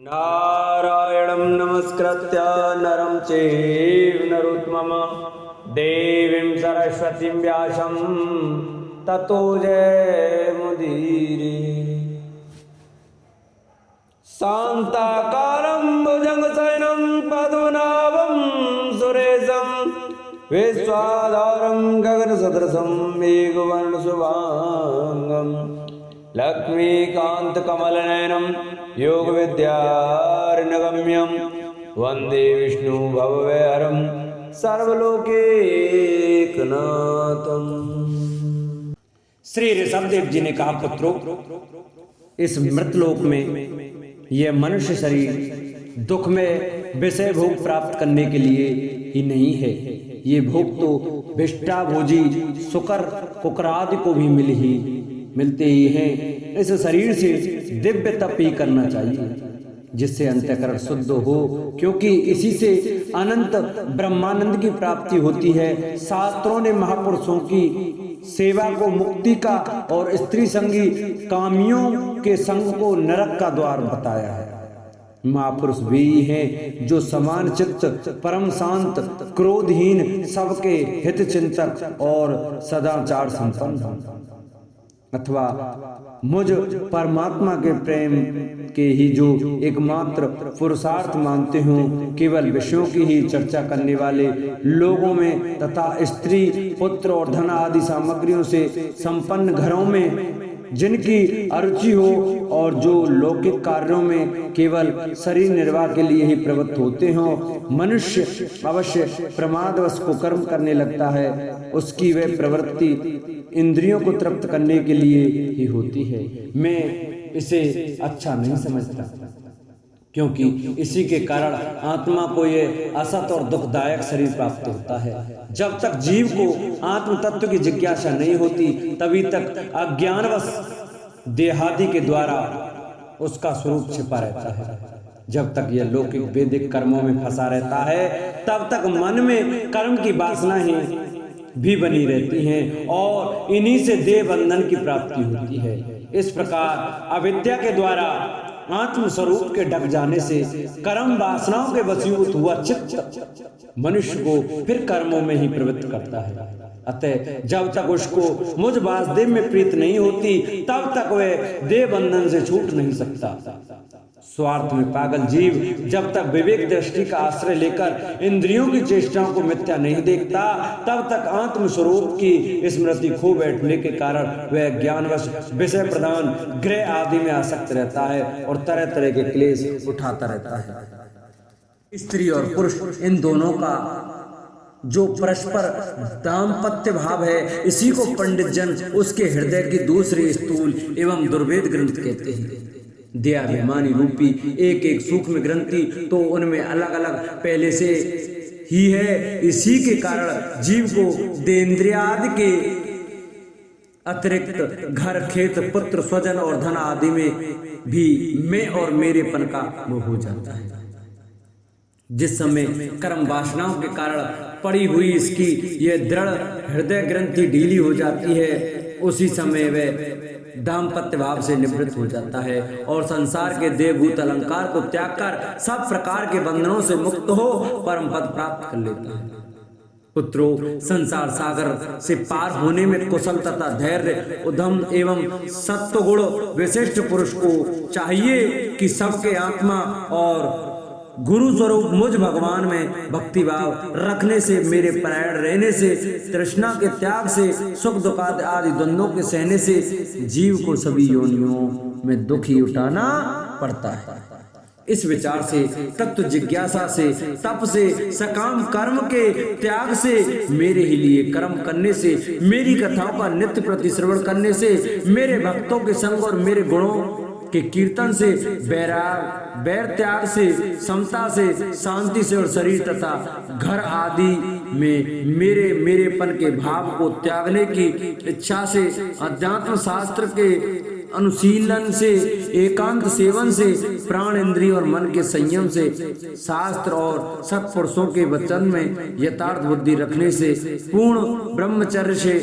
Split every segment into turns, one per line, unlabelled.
नारायणं नमस्कृत्य नरं चैव नरोत्तमं देवीं सरस्वतीं व्यासं ततो जयमुदीरये। शान्ताकारं भुजगशयनं पद्मनाभं सुरेशं विश्वाधारं गगनसदृशं मेघवर्णशुभाङ्गं लक्ष्मीकान्तकमलनयनं योगविद्यार्णगम्यं वन्दे विष्णु भवभयहरं सर्वलोकैकनाथं।
श्री ऋषभदेव जी ने कहा, पुत्रों, इस मृतलोक में यह मनुष्य शरीर दुख में विषय भोग प्राप्त करने के लिए ही नहीं है। ये भोग तो भिष्टाभोजी शुकर कुकरादि को भी मिलते ही हैं। इस शरीर से दिव्य तप ही करना चाहिए जिससे अंतःकरण शुद्ध हो, क्योंकि इसी से अनंत ब्रह्मानंद की प्राप्ति होती है। शास्त्रों ने महापुरुषों की सेवा को मुक्ति का और स्त्री संगी कामियों के संग को नरक का द्वार बताया है। महापुरुष वे ही हैं जो समान चित्त, परम शांत, क्रोधहीन, सबके हित चिंतक और सदाचार संपन्न अथवा मुझ परमात्मा के प्रेम के ही जो एकमात्र पुरुषार्थ मानते हो। केवल विषयों की ही चर्चा करने वाले लोगों में तथा स्त्री, पुत्र और धन आदि सामग्रियों से संपन्न घरों में जिनकी अरुचि हो और जो लौकिक कार्यों में केवल शरीर निर्वाह के लिए ही प्रवृत्त होते हो, मनुष्य अवश्य प्रमादवश को कर्म करने लगता है। उसकी वह प्रवृत्ति इंद्रियों को तृप्त करने के लिए ही होती है। मैं इसे अच्छा नहीं समझता, क्योंकि इसी के कारण आत्मा को ये असत और दुखदायक शरीर प्राप्त होता है। जब तक जीव को आत्म तत्व की जिज्ञासा नहीं होती, तभी तक अज्ञानवश देहादि के द्वारा उसका स्वरूप छिपा रहता है। जब तक यह लौकिक वैदिक कर्मों में फंसा रहता है, तब तक मन में कर्म की वासना ही भी बनी रहती हैं और इन्हीं से देह बंधन की प्राप्ति होती है। इस प्रकार अविद्या के द्वारा आत्म स्वरूप के ढक जाने से कर्म वासनाओं के वशीभूत हुआ चित्त मनुष्य को फिर कर्मों में ही प्रवृत्त करता है। अतः जब तक उसको मुझ वासुदेव में प्रीत नहीं होती, तब तक वह देह बंधन से छूट नहीं सकता। स्वार्थ में पागल जीव जब तक विवेक दृष्टि का आश्रय लेकर इंद्रियों की चेष्टाओं को मिथ्या नहीं देखता, तब तक आत्म स्वरूप की स्मृति खो बैठने के कारण वह ज्ञानवश विषय प्रदान गृह आदि में आसक्त रहता है और तरह तरह के क्लेश उठाता रहता है। स्त्री और पुरुष इन दोनों का जो परस्पर दाम्पत्य भाव है, इसी को पंडित जन उसके हृदय की दूसरी स्थूल एवं दुर्वेद ग्रंथ कहते हैं। देहाभिमानी रूपी एक एक सूक्ष्म ग्रंथि तो उनमें अलग अलग पहले से ही है। इसी के कारण जीव को देन्द्रियादि के अतिरिक्त घर, खेत, पुत्र, स्वजन और धन आदि में भी मैं और मेरेपन का मोह हो जाता है। जिस समय कर्म वासनाओं के कारण पड़ी हुई इसकी यह दृढ़ हृदय ग्रंथि ढीली हो जाती है, उसी समय वह दाम्पत्य भाव से निवृत्त हो जाता है और संसार के देहभूत अलंकार को त्याग कर सब प्रकार के बंधनों से मुक्त हो परम पद प्राप्त कर लेता है। पुत्रों, संसार सागर से पार होने में कुशल तथा धैर्य, उद्यम एवं सत्व गुण विशिष्ट पुरुष को चाहिए कि सबके आत्मा और गुरु स्वरूप मुझ भगवान में भक्ति भाव रखने से, मेरे परायण रहने से, तृष्णा के त्याग से, सुख दुख आदि द्वंद्वों के सहने से जीव को सभी योनियों में दुख ही उठाना पड़ता है। इस विचार से, तत्व जिज्ञासा से, तप से, सकाम कर्म के त्याग से, मेरे ही लिए कर्म करने से, मेरी कथाओं का नित्य प्रति श्रवण करने से, मेरे भक्तों के संग और मेरे गुणों के कीर्तन से, बैर त्याग से, समता से, शांति से और शरीर तथा घर आदि में मेरेपन के भाव को त्यागने की इच्छा से, अध्यात्म शास्त्र के अनुशीलन से, एकांत सेवन से, प्राण, इंद्रिय और मन के संयम से, शास्त्र और सत्पुरुषों के वचन में यथार्थ बुद्धि रखने से, पूर्ण ब्रह्मचर्य से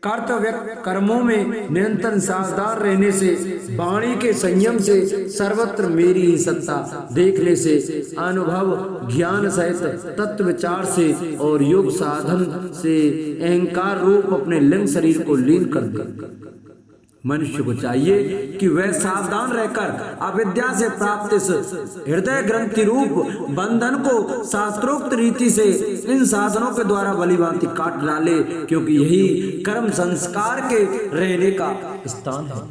कर्तव्य कर्मों में निरंतर सावधान रहने से, वाणी के संयम से, सर्वत्र मेरी ही सत्ता देखने से, अनुभव ज्ञान सहित तत्व विचार से और योग साधन से अहंकार रूप अपने लिंग शरीर को लीन कर दे। मनुष्य को चाहिए कि वह सावधान रहकर अविद्या से प्राप्त इस हृदय ग्रंथि रूप बंधन को शास्त्रोक्त रीति से इन साधनों के द्वारा भलीभांति काट डाले, क्योंकि यही कर्म संस्कार के रहने का स्थान है।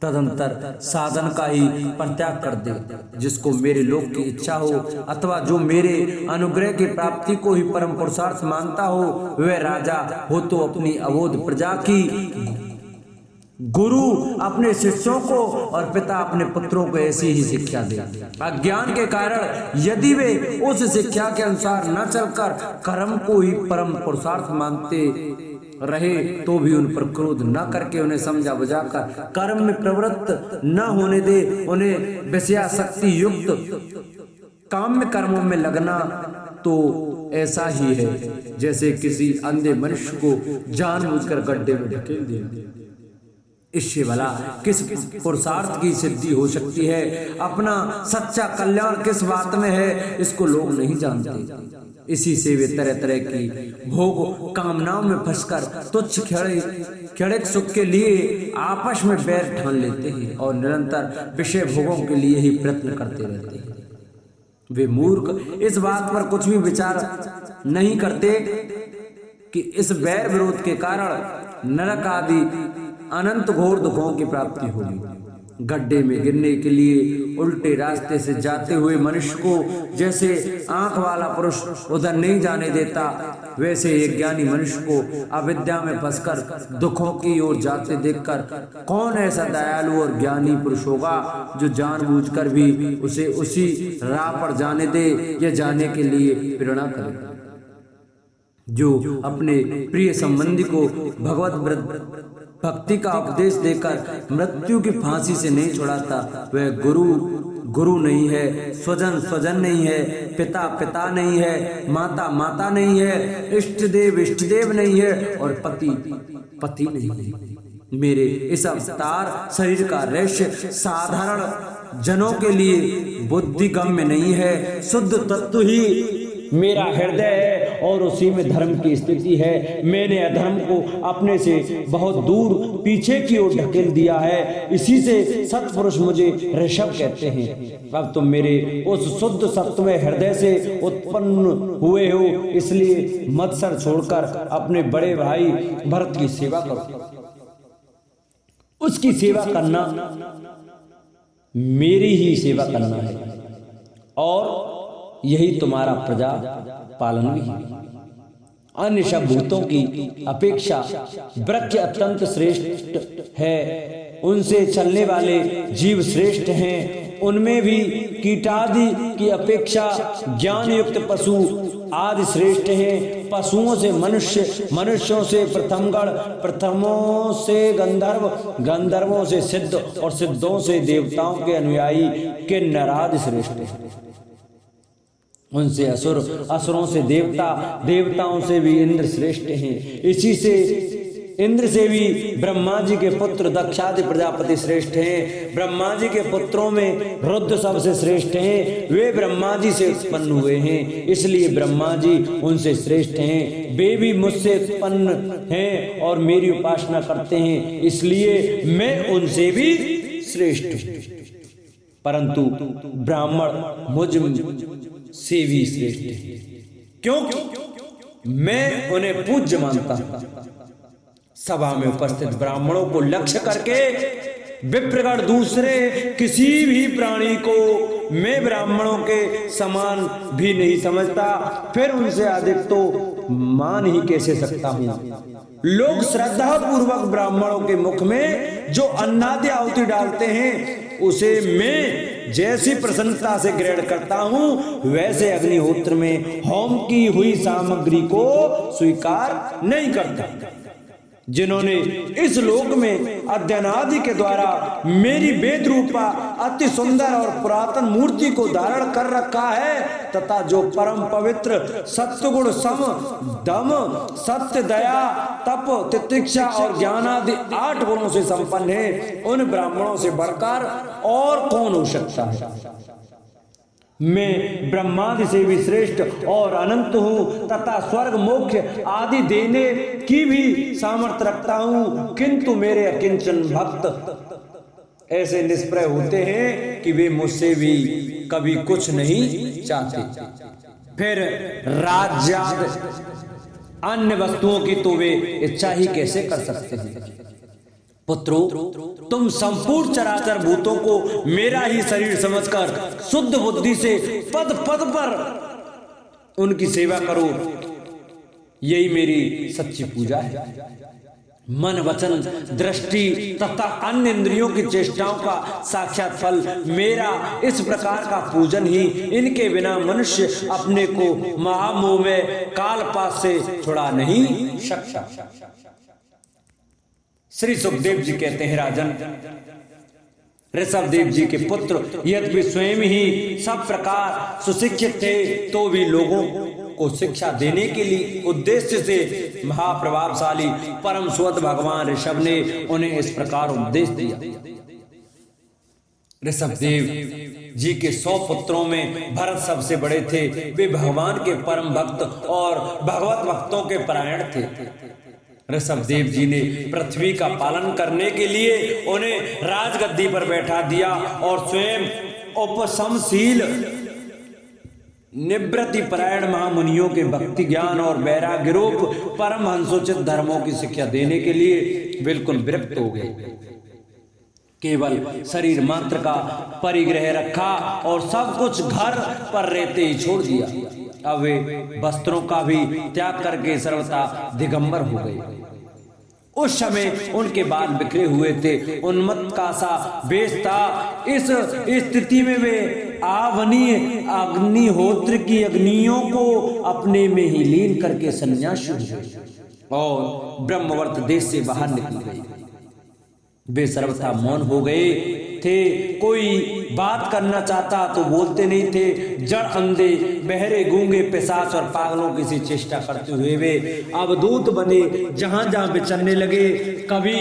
तदंतर साधन का ही परित्याग कर दे। जिसको मेरे लोक की इच्छा हो अथवा जो मेरे अनुग्रह की प्राप्ति को ही परम पुरुषार्थ मानता हो, वह राजा हो तो अपनी अवोध प्रजा की, गुरु अपने शिष्यों को और पिता अपने पुत्रों को ऐसी ही शिक्षा दे। अज्ञान के कारण यदि वे उस शिक्षा के अनुसार न चलकर कर्म को ही परम पुरुषार्थ मानते रहे तो भी उन पर क्रोध न करके उन्हें समझा बुझाकर कर्म में प्रवृत्त न होने दे। उन्हें विषयासक्ति युक्त काम्य कर्मों में लगना तो ऐसा ही है जैसे किसी अंधे मनुष्य को जानबूझकर गड्ढे में ढकेल दिया। इससे भला किस पुरुषार्थ की सिद्धि हो सकती है? अपना सच्चा कल्याण किस बात में है, इसको लोग नहीं जानते। इसी से वे तरह तरह की भोग कामनाओं में फंसकर तुच्छ क्षणिक सुख के लिए आपस में बैर ठान लेते हैं और निरंतर विषय भोगों के लिए ही प्रयत्न करते रहते हैं। वे मूर्ख इस बात पर कुछ भी विचार नहीं करते कि इस बैर विरोध के कारण नरक आदि अनंत घोर दुखों की प्राप्ति होगी। गड्ढे में गिरने के लिए उल्टे रास्ते से जाते हुए मनुष्य को जैसे आंख वाला पुरुष उधर नहीं जाने देता, वैसे एक ज्ञानी मनुष्य को अविद्या में फंसकर दुखों की ओर जाते देखकर कौन ऐसा दयालु और ज्ञानी पुरुष होगा जो जानबूझकर भी उसे उसी राह पर जाने दे या जाने के लिए प्रेरणा करे। जो अपने प्रिय संबंधी को भगवत भक्ति का उपदेश देकर मृत्यु की फांसी से नहीं छुड़ाता, वह गुरु नहीं है, स्वजन नहीं है, पिता नहीं है, माता नहीं है, इष्ट देव नहीं है और पति नहीं है। मेरे इस अवतार शरीर का रहस्य साधारण जनों के लिए बुद्धिगम्य नहीं है। शुद्ध तत्व ही मेरा हृदय है और उसी में धर्म की स्थिति है। मैंने अधर्म को अपने से बहुत दूर पीछे की ओर ढकेल दिया है। इसी से सत्पुरुष मुझे ऋषभ कहते हैं। अब तुम मेरे उस शुद्ध सत्व में हृदय से उत्पन्न हुए हो, इसलिए मत्सर छोड़कर अपने बड़े भाई भरत की सेवा करो। उसकी सेवा करना मेरी ही सेवा करना है और यही तुम्हारा प्रजा पालन भी है। अन्य सब भूतों की अपेक्षा वृक्ष अत्यंत श्रेष्ठ है। उनसे चलने वाले जीव श्रेष्ठ हैं। उनमें भी कीटादि की अपेक्षा ज्ञान युक्त पशु आदि श्रेष्ठ हैं। पशुओं से मनुष्य, मनुष्यों से प्रथमगण, प्रथमों से गंधर्व, गंधर्वों से सिद्ध और सिद्धों से देवताओं के अनुयायी किन्नर आदि श्रेष्ठ हैं। उनसे असुर, असुरों से देवता, देवताओं से भी इंद्र श्रेष्ठ हैं। इसी से इंद्र से भी ब्रह्मा जी के पुत्र दक्षादि प्रजापति श्रेष्ठ हैं। ब्रह्मा जी के पुत्रों में रुद्र सबसे श्रेष्ठ हैं। वे ब्रह्मा जी से उत्पन्न हुए हैं, इसलिए ब्रह्मा जी उनसे श्रेष्ठ हैं। वे भी मुझसे उत्पन्न हैं और मेरी उपासना करते हैं, इसलिए मैं उनसे भी श्रेष्ठ हूं। परंतु ब्राह्मण मुझ से भी श्रेष्ठ है, क्योंकि मैं उन्हें पूज्य मानता हूं। सभा में उपस्थित ब्राह्मणों को लक्ष्य करके विप्रगण दूसरे किसी भी प्राणी को मैं ब्राह्मणों के समान भी नहीं समझता, फिर उनसे अधिक तो मान ही कैसे सकता हूं। लोग श्रद्धा पूर्वक ब्राह्मणों के मुख में जो अन्नादि आहुति डालते हैं उसे मैं जैसी प्रसन्नता से ग्रहण करता हूं, वैसे अग्निहोत्र में होम की हुई सामग्री को स्वीकार नहीं करता। जिन्होंने इस लोक में अध्ययनादि के द्वारा मेरी वेद रूपा अति सुंदर और पुरातन मूर्ति को धारण कर रखा है, तथा जो परम पवित्र सत्वगुण सम दम सत्य दया तप तितिक्षा और ज्ञान आदि 8 गुणों से संपन्न है, उन ब्राह्मणों से बढ़कर और कौन हो सकता है। मैं ब्रह्मादि से भी श्रेष्ठ और अनंत हूँ तथा स्वर्ग मोक्ष आदि देने की भी सामर्थ्य रखता हूँ, किंतु मेरे अकिंचन भक्त ऐसे निष्प्रय होते हैं कि वे मुझसे भी कभी कुछ नहीं चाहते। फिर राज्य अन्य वस्तुओं की तो वे इच्छा ही कैसे कर सकते हैं। पुत्रो, तुम संपूर्ण चराचर भूतों को मेरा ही शरीर समझकर शुद्ध बुद्धि से पद पद पर उनकी सेवा करो, यही मेरी सच्ची पूजा है। मन वचन दृष्टि तथा अन्य इंद्रियों की चेष्टाओं का साक्षात फल मेरा इस प्रकार का पूजन ही, इनके बिना मनुष्य अपने को महामोह में कालपास से छुड़ा नहीं सकता। श्री सुखदेव जी कहते हैं, राजन, ऋषभदेव जी के पुत्र यद्यपि स्वयं ही सब प्रकार सुशिक्षित थे, तो भी लोगों को शिक्षा देने के लिए उद्देश्य से महाप्रभावशाली परम सुवत भगवान ऋषभ ने उन्हें इस प्रकार उपदेश दिया। ऋषभदेव जी के 100 पुत्रों में भरत सबसे बड़े थे। वे भगवान के परम भक्त और भगवत भक्तों के परायण थे। ऋषभदेव जी ने पृथ्वी का पालन करने के लिए उन्हें राजगद्दी पर बैठा दिया और स्वयं उपशमशील निवृत्ति परायण महामुनियों के भक्ति ज्ञान और वैराग्य रूप परम हंसोचित धर्मों की शिक्षा देने के लिए बिल्कुल विरक्त हो गए। केवल शरीर मात्र का परिग्रह रखा और सब कुछ घर पर रहते ही छोड़ दिया। अब वे वस्त्रों का भी त्याग करके सर्वथा दिगंबर हो गए। उस समय उनके बाल बिखरे हुए थे, उन्मत्त का सा वेश था। इस स्थिति में वे आवनीय अग्निहोत्र की अग्नियों को अपने में ही लीन करके सन्यासी हुए और ब्रह्मवर्त देश से बाहर निकल गए। वे सर्वथा मौन हो गए थे। कोई बात करना चाहता तो बोलते नहीं थे। जड़ अंधे बहरे गूंगे पिशाच और पागलों की सी चेष्टा करते हुए वे अवधूत बने जहां जहां विचरने लगे। कभी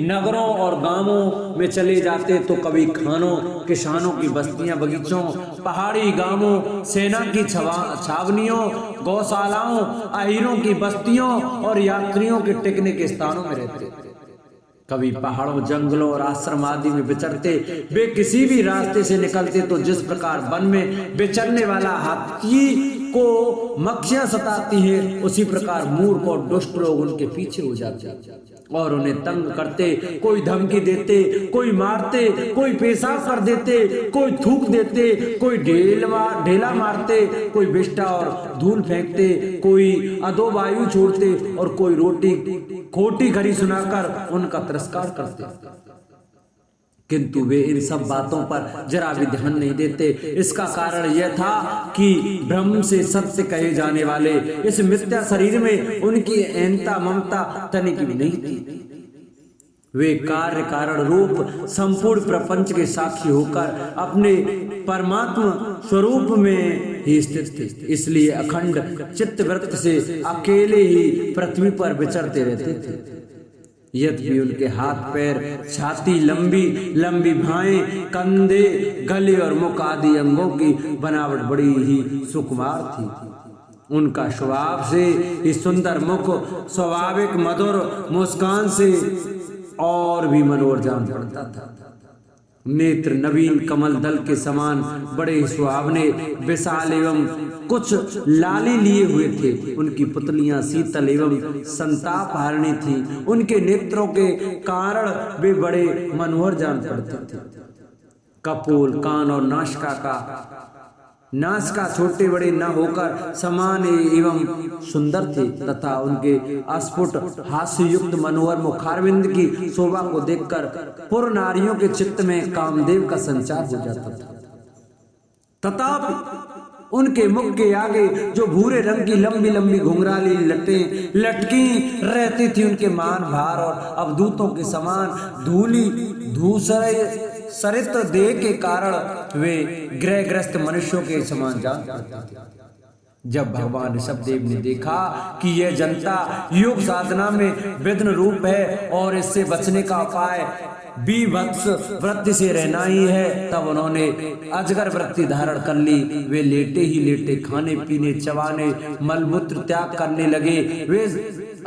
नगरों और गांवों में चले जाते तो कभी खानों किसानों की बस्तियां बगीचों पहाड़ी गांवों सेना की छावनियों गौशालाओं अहीरों की बस्तियों और यात्रियों के टिकने के स्थानों में रहते। कभी पहाड़ों जंगलों और आश्रम आदि में विचरते। वे किसी भी रास्ते से निकलते तो जिस प्रकार वन में विचरने वाला हाथी को मक्खियां सताती है, उसी प्रकार मूर्ख और दुष्ट लोग उनके पीछे हो जाते और उन्हें तंग करते। कोई धमकी देते, कोई मारते, कोई पेशाब कर देते, कोई थूक देते, कोई ढेला मारते, कोई विष्ठा और धूल फेंकते, कोई अधोवायु छोड़ते और कोई रोटी खोटी खरी सुनाकर उनका तिरस्कार करते। किंतु वे इन सब बातों पर जरा भी ध्यान नहीं देते। इसका कारण यह था कि ब्रह्म से सत्य कहे जाने वाले इस मिथ्या शरीर में उनकी अहंता ममता तनिक भी नहीं थी। वे कार्य कारण रूप संपूर्ण प्रपंच के साक्षी होकर अपने परमात्मा स्वरूप में ही स्थित थे। इसलिए अखंड चित्तवृत्त से अकेले ही पृथ्वी पर विचरते रहते थे। यद्यपि उनके हाथ पैर छाती लंबी लंबी भाएं कंधे गले और मुख आदि अंगों की बनावट बड़ी ही सुकुमार थी। उनका स्वभाव से ही सुंदर मुख स्वाभाविक मधुर मुस्कान से और भी मनोहर जान पड़ता था। नेत्र नवीन कमल दल के समान बड़े सुहावने विशाल एवं कुछ लाली लिए हुए थे। उनकी पुतलियां शीतल एवं संताप हारिणी थी। उनके नेत्रों के कारण वे बड़े मनोहर जान पड़ते थे। कपोल कान और नासिका छोटे बड़े न होकर समान एवं सुंदर थे तथा उनके अस्फुट हास्य युक्त मनोहर मुखारविंद की शोभा को देखकर पुर नारियों के चित्त में कामदेव का संचार हो जाता था। तथापि उनके मुख के आगे जो भूरे रंग की लंबी लंबी घुंघराली लटें लटकी रहती थी, उनके मान भार और अवधूतों के समान धूली धूसरे सरित देह के कारण वे ग्रहग्रस्त मनुष्यों के समान जान पड़ते थे। जब भगवान ऋषभदेव ने देखा कि यह जनता योग साधना में विघ्न रूप है और इससे बचने का उपाय बीभत्स वृत्ति से रहना ही है, तब उन्होंने अजगर वृत्ति धारण कर ली। वे लेटे ही लेटे खाने पीने चबाने मलमूत्र त्याग करने लगे। वे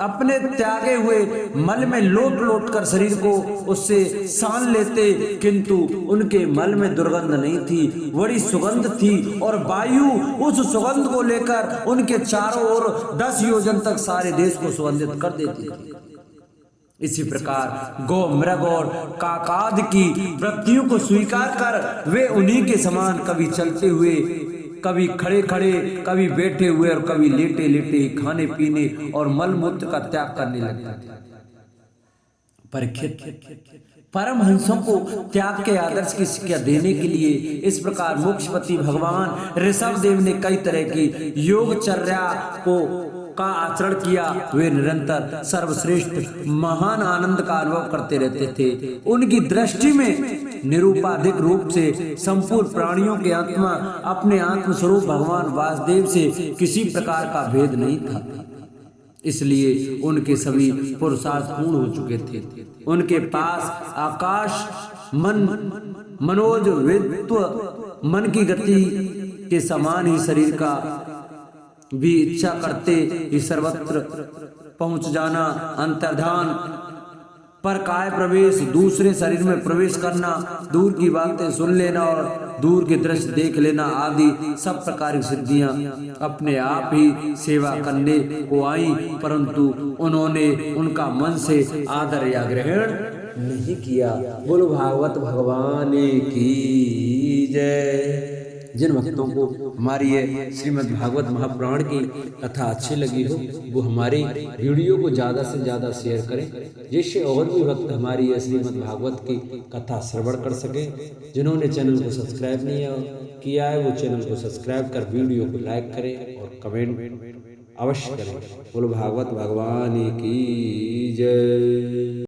अपने त्यागे हुए मल में लोट लोट कर शरीर को उससे सान लेते, किंतु उनके मल में दुर्गंध नहीं थी, बड़ी सुगंध थी और वायु उस सुगंध को लेकर उनके चारों ओर 10 योजन तक सारे देश को सुगंधित कर देती थी। इसी प्रकार गौ मृग और काकाद की वृत्तियों को स्वीकार कर वे उन्हीं के समान कभी चलते हुए, कभी खड़े खड़े, कभी बैठे हुए और कभी लेटे लेटे खाने पीने और मल मूत्र का त्याग करने लगते थे। परीक्षित परमहंसों को त्याग के आदर्श की शिक्षा देने के लिए इस प्रकार मोक्षपति भगवान ऋषभदेव ने कई तरह की योगचर्या का आचरण किया। वे निरंतर सर्वश्रेष्ठ महान आनंद का अनुभव करते रहते थे। उनकी दृष्टि में निरूपाधिक रूप से संपूर्ण प्राणियों के आत्मा अपने आत्म स्वरूप भगवान वासुदेव से किसी प्रकार का भेद नहीं था, इसलिए उनके सभी पुरुषार्थ पूर्ण हो चुके थे। उनके पास आकाश मनोज वित्व मन की गति के समान ही शरीर का भी इच्छा करते ही सर्वत्र पहुंच जाना, अंतर्धान पर काय प्रवेश, दूसरे शरीर में प्रवेश करना, दूर की बातें सुन लेना और दूर के दृश्य देख लेना आदि सब प्रकार की सिद्धियां अपने आप ही सेवा करने को आई, परंतु उन्होंने उनका मन से आदर या ग्रहण नहीं किया। बोलो भागवत भगवान की जय। जिन भक्तों को हमारी ये श्रीमद् भागवत महापुराण की कथा अच्छी लगी हो वो हमारी वीडियो को ज़्यादा से ज़्यादा शेयर करें, जिससे और भी भक्त हमारी ये श्रीमद् भागवत की कथा श्रवण कर सके। जिन्होंने चैनल को सब्सक्राइब नहीं किया है वो चैनल को सब्सक्राइब कर वीडियो को लाइक करें और कमेंट अवश्य करें। बोलो भागवत भगवान की जय।